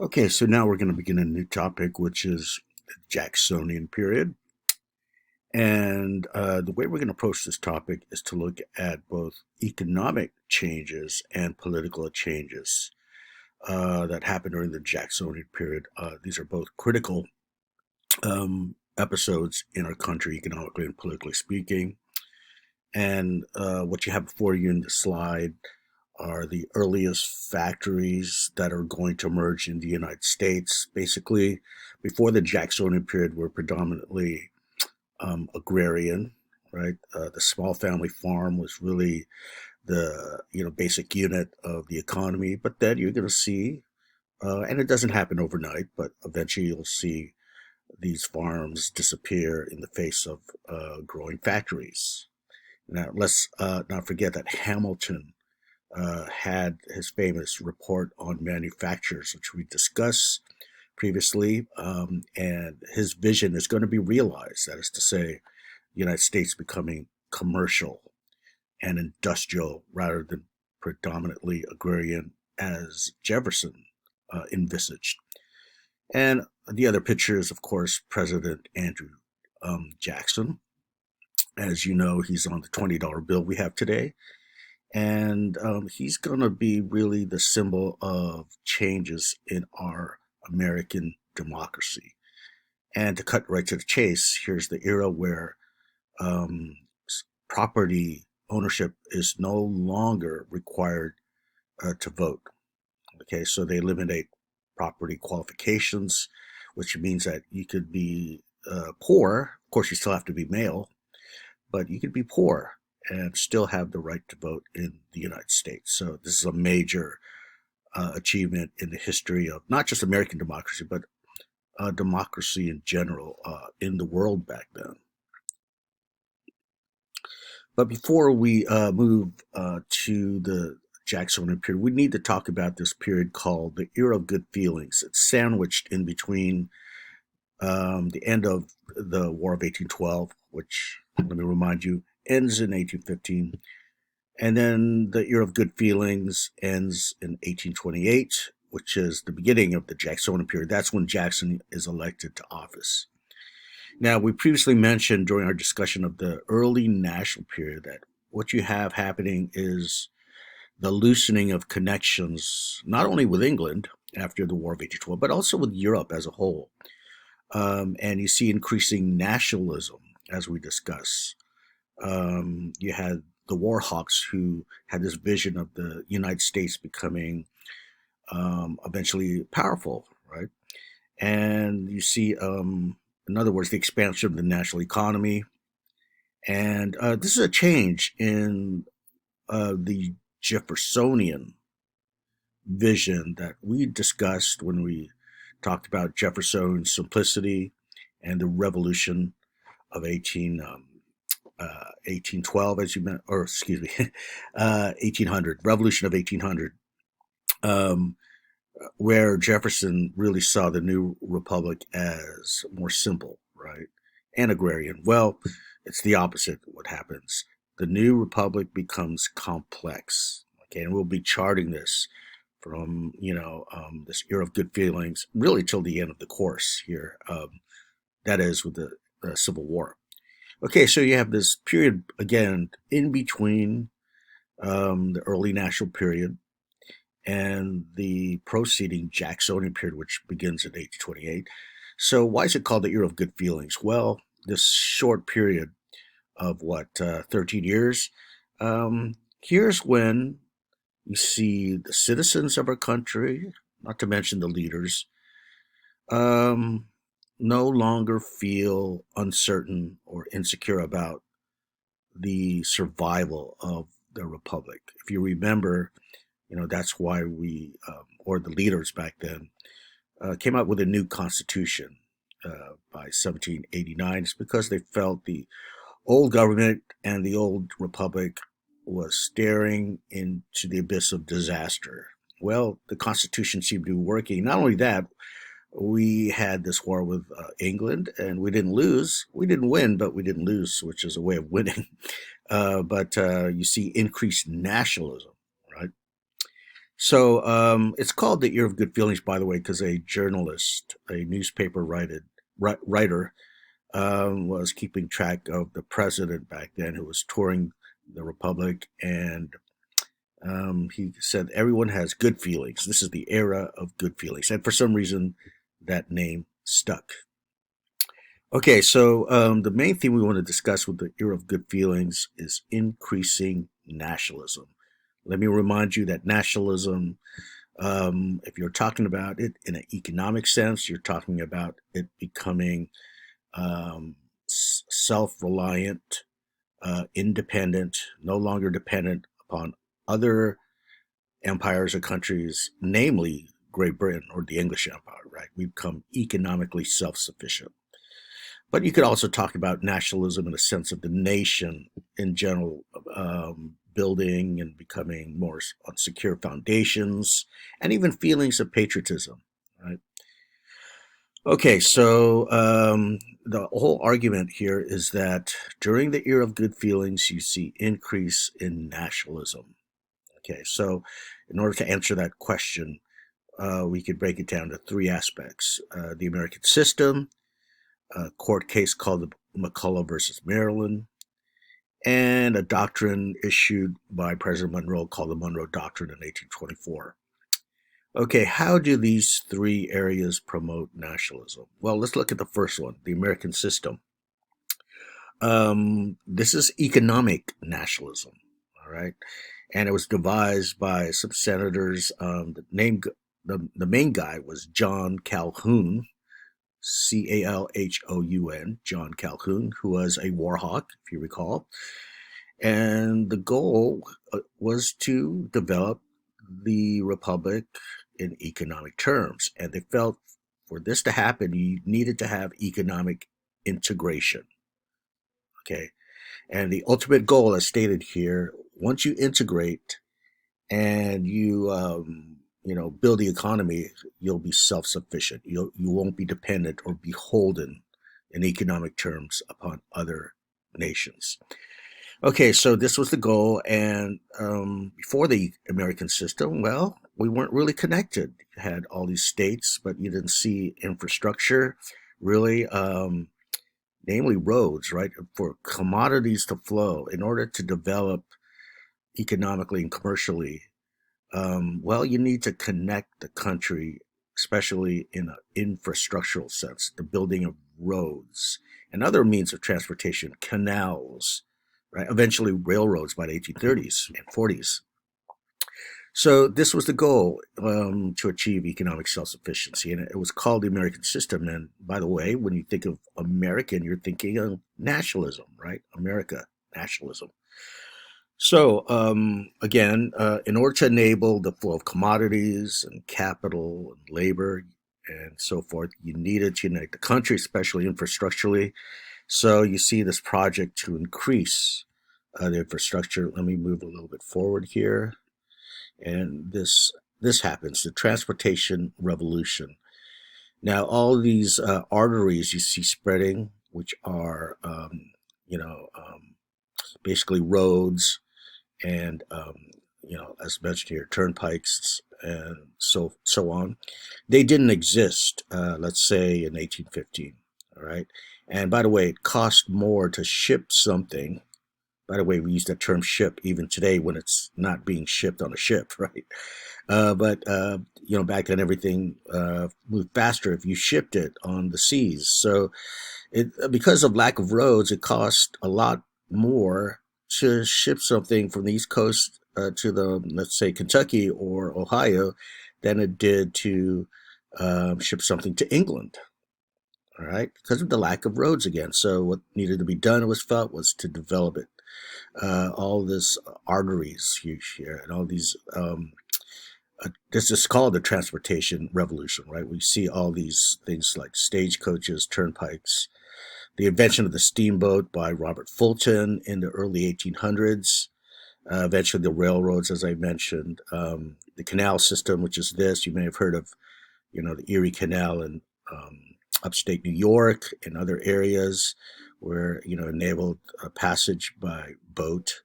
Okay, so now we're going to begin a new topic, which is the Jacksonian period. And the way we're going to approach this topic is to look at both economic changes and political changes that happened during the Jacksonian period. These are both critical episodes in our country, economically and politically speaking. And what you have before you in the slide are the earliest factories that are going to emerge in the United States. Basically, before the Jacksonian period, were predominantly agrarian, right? The small family farm was really the basic unit of the economy. But then you're going to see, and it doesn't happen overnight, but eventually you'll see these farms disappear in the face of growing factories. Now, let's not forget that Hamilton had his famous report on manufacturers, which we discussed previously, and his vision is going to be realized. That is to say, the United States becoming commercial and industrial rather than predominantly agrarian, as Jefferson envisaged. And the other picture is, of course, President Andrew Jackson. As you know, he's on the $20 bill we have today. And he's going to be really the symbol of changes in our American democracy. And to cut right to the chase, here's the era where um, property ownership is no longer required to vote. Okay, so they eliminate property qualifications, which means that you could be poor. Of course, you still have to be male, but you could be poor and still have the right to vote in the United States. So this is a major achievement in the history of not just American democracy, but democracy in general in the world back then. But before we move to the Jacksonian period, we need to talk about this period called the Era of Good Feelings. It's sandwiched in between the end of the War of 1812, which, let me remind you, ends in 1815. And then the Era of Good Feelings ends in 1828, which is the beginning of the Jacksonian period. That's when Jackson is elected to office. Now, we previously mentioned during our discussion of the early national period that what you have happening is the loosening of connections, not only with England after the War of 1812, but also with Europe as a whole. And you see increasing nationalism, as we discuss. You had the war hawks who had this vision of the United States becoming eventually powerful, right? And you see, in other words, the expansion of the national economy. And this is a change in the Jeffersonian vision that we discussed when we talked about Jefferson's simplicity and the revolution of 1812, as you meant, or excuse me, 1800, revolution of 1800, um, where Jefferson really saw the new republic as more simple, right, and agrarian. Well, it's the opposite. What happens? The new republic becomes complex. Okay, and we'll be charting this from this era of good feelings really till the end of the course here. That is with the Civil War. Okay, so you have this period again in between the early national period and the proceeding Jacksonian period, which begins in 1828. So, why is it called the era of good feelings? Well, this short period of 13 years, here's when you see the citizens of our country, not to mention the leaders, um, no longer feel uncertain or insecure about the survival of the republic. If you remember, that's why or the leaders back then, came out with a new constitution by 1789. It's because they felt the old government and the old republic was staring into the abyss of disaster. Well, the Constitution seemed to be working. Not only that, we had this war with England, and we didn't lose. We didn't win, but we didn't lose, which is a way of winning. But you see increased nationalism, right? It's called the Year of Good Feelings, by the way, because a journalist, a newspaper writer, was keeping track of the president back then who was touring the republic, and he said everyone has good feelings. This is the era of good feelings, and for some reason, that name stuck. Okay, the main thing we want to discuss with the era of good feelings is increasing nationalism. Let me remind you that nationalism, if you're talking about it in an economic sense, you're talking about it becoming self reliant, independent, no longer dependent upon other empires or countries, namely Great Britain or the English Empire, right? We've become economically self sufficient. But you could also talk about nationalism in the sense of the nation in general, building and becoming more on secure foundations, and even feelings of patriotism. Right? Okay, the whole argument here is that during the era of good feelings, you see increase in nationalism. Okay, so in order to answer that question, we could break it down to three aspects: the American system, a court case called the McCulloch versus Maryland, and a doctrine issued by President Monroe called the Monroe Doctrine in 1824. Okay, how do these three areas promote nationalism? Well, let's look at the first one, the American system. This is economic nationalism, all right, and it was devised by some senators. The main guy was John Calhoun, Calhoun, John Calhoun, who was a war hawk, if you recall. And the goal was to develop the republic in economic terms. And they felt for this to happen, you needed to have economic integration. Okay. And the ultimate goal, as stated here, once you integrate and you build the economy, you'll be self-sufficient. You won't be dependent or beholden in economic terms upon other nations. Okay, so this was the goal, and before the American system, well, we weren't really connected. You had all these states, but you didn't see infrastructure, really, namely roads, right, for commodities to flow in order to develop economically and commercially. Well, you need to connect the country, especially in an infrastructural sense, the building of roads and other means of transportation, canals, right? Eventually, railroads by the 1830s and 40s. So this was the goal to achieve economic self-sufficiency, and it was called the American system. And by the way, when you think of American, you're thinking of nationalism, right? America, nationalism. Again, in order to enable the flow of commodities and capital and labor and so forth, you needed to unite the country, especially infrastructurally. So you see this project to increase the infrastructure. Let me move a little bit forward here, and this happens: the transportation revolution. Now, all these arteries you see spreading, which are you know basically roads and as mentioned here, turnpikes and so on. They didn't exist, let's say, in 1815. All right, and by the way, it cost more to ship something. By the way, we use that term "ship" even today when it's not being shipped on a ship, right? But back then everything moved faster if you shipped it on the seas. So because of lack of roads, it cost a lot more to ship something from the East Coast to let's say, Kentucky or Ohio than it did to ship something to England. All right, because of the lack of roads again. So what needed to be done, it was felt, was to develop it. All this arteries here and all these. This is called the transportation revolution, right? We see all these things like stagecoaches, turnpikes, the invention of the steamboat by Robert Fulton in the early 1800s. Eventually, the railroads, as I mentioned, the canal system, which is this. You may have heard of, the Erie Canal in upstate New York and other areas where enabled passage by boat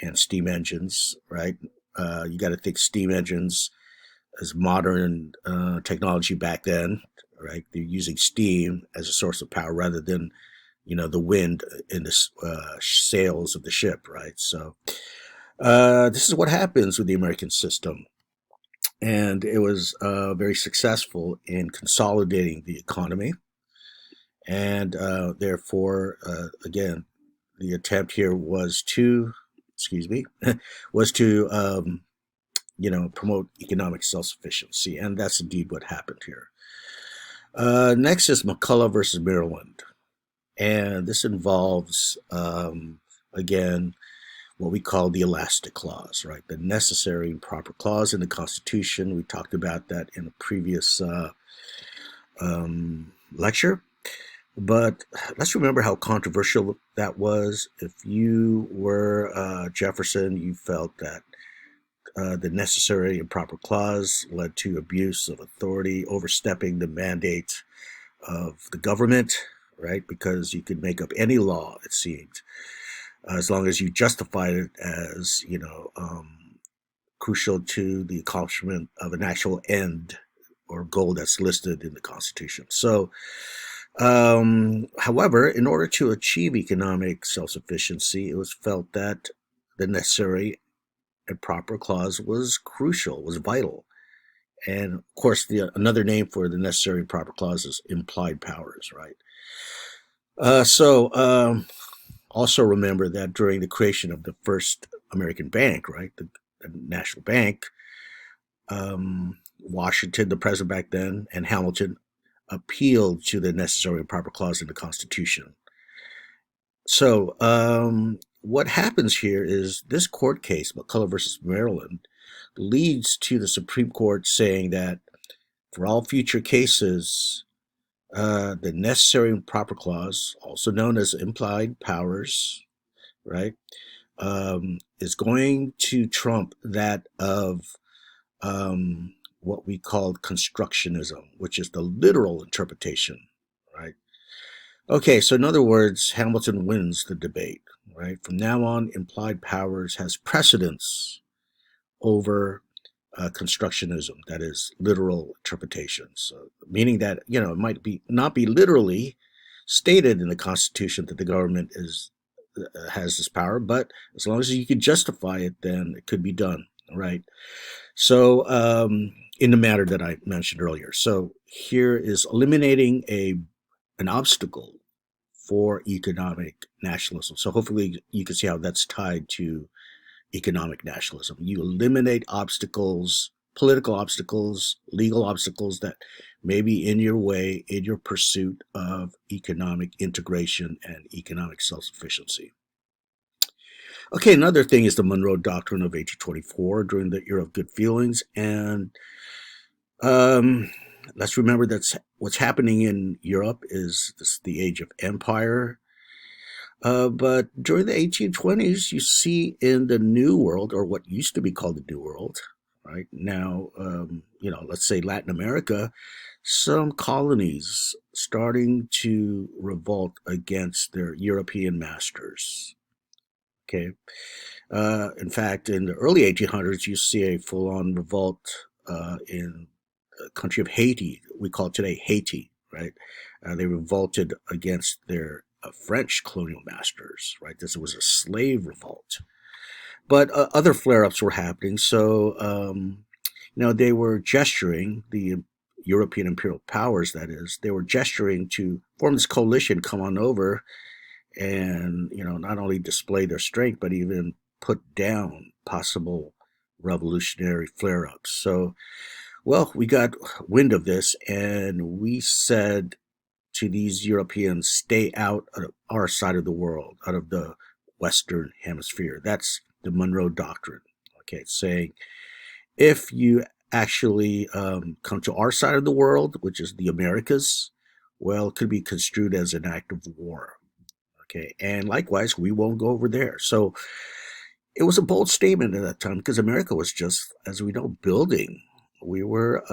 and steam engines, right? You got to think steam engines as modern technology back then, right? They're using steam as a source of power rather than, the wind in the sails of the ship, right? So this is what happens with the American system. And it was very successful in consolidating the economy. And therefore, again, the attempt here was to, excuse me, was to, promote economic self-sufficiency. And that's indeed what happened here. Next is McCulloch versus Maryland. And this involves, again, what we call the elastic clause, right? The necessary and proper clause in the Constitution. We talked about that in a previous lecture. But let's remember how controversial that was. If you were Jefferson, you felt that the necessary and proper clause led to abuse of authority, overstepping the mandate of the government, right? Because you could make up any law, it seemed, as long as you justified it as, crucial to the accomplishment of an actual end or goal that's listed in the Constitution. So, however, in order to achieve economic self-sufficiency, it was felt that the necessary and proper clause was crucial, was vital. And of course, another name for the necessary and proper clause is implied powers, right? Also remember that during the creation of the first American bank, right, the National Bank, Washington, the president back then, and Hamilton appealed to the necessary and proper clause in the Constitution. So what happens here is this court case, McCulloch versus Maryland, leads to the Supreme Court saying that for all future cases, the necessary and proper clause, also known as implied powers, right, is going to trump that of what we call constructionism, which is the literal interpretation, right? Okay, so in other words, Hamilton wins the debate, right? From now on, implied powers has precedence over constructionism, that is literal interpretation. So, meaning that it might be not be literally stated in the Constitution that the government has this power, but as long as you can justify it, then it could be done, right? So, in the matter that I mentioned earlier, so here is eliminating an obstacle for economic nationalism. So hopefully you can see how that's tied to economic nationalism. You eliminate obstacles, political obstacles, legal obstacles that may be in your way in your pursuit of economic integration and economic self-sufficiency. Okay, another thing is the Monroe Doctrine of 1824 during the era of good feelings. And let's remember that's what's happening in Europe is the age of empire. But during the 1820s, you see in the New World, or what used to be called the New World, right now, let's say Latin America, some colonies starting to revolt against their European masters. Okay. In fact, in the early 1800s, you see a full-on revolt in the country of Haiti. We call it today Haiti, right? They revolted against their French colonial masters, right? This was a slave revolt. But other flare-ups were happening. So, they were gesturing, the European imperial powers, that is, they were gesturing to form this coalition, come on over, and, not only display their strength, but even put down possible revolutionary flare-ups. So, well, we got wind of this, and we said to these Europeans, stay out of our side of the world, out of the Western Hemisphere. That's the Monroe Doctrine. Okay, it's saying if you actually come to our side of the world, which is the Americas, well, it could be construed as an act of war. Okay, and likewise, we won't go over there. So it was a bold statement at that time because America was just, as we know, building. We were,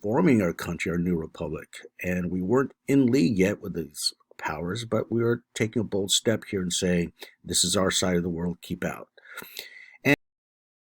forming our country, our new republic, and we weren't in league yet with these powers, but we were taking a bold step here and saying, this is our side of the world, keep out.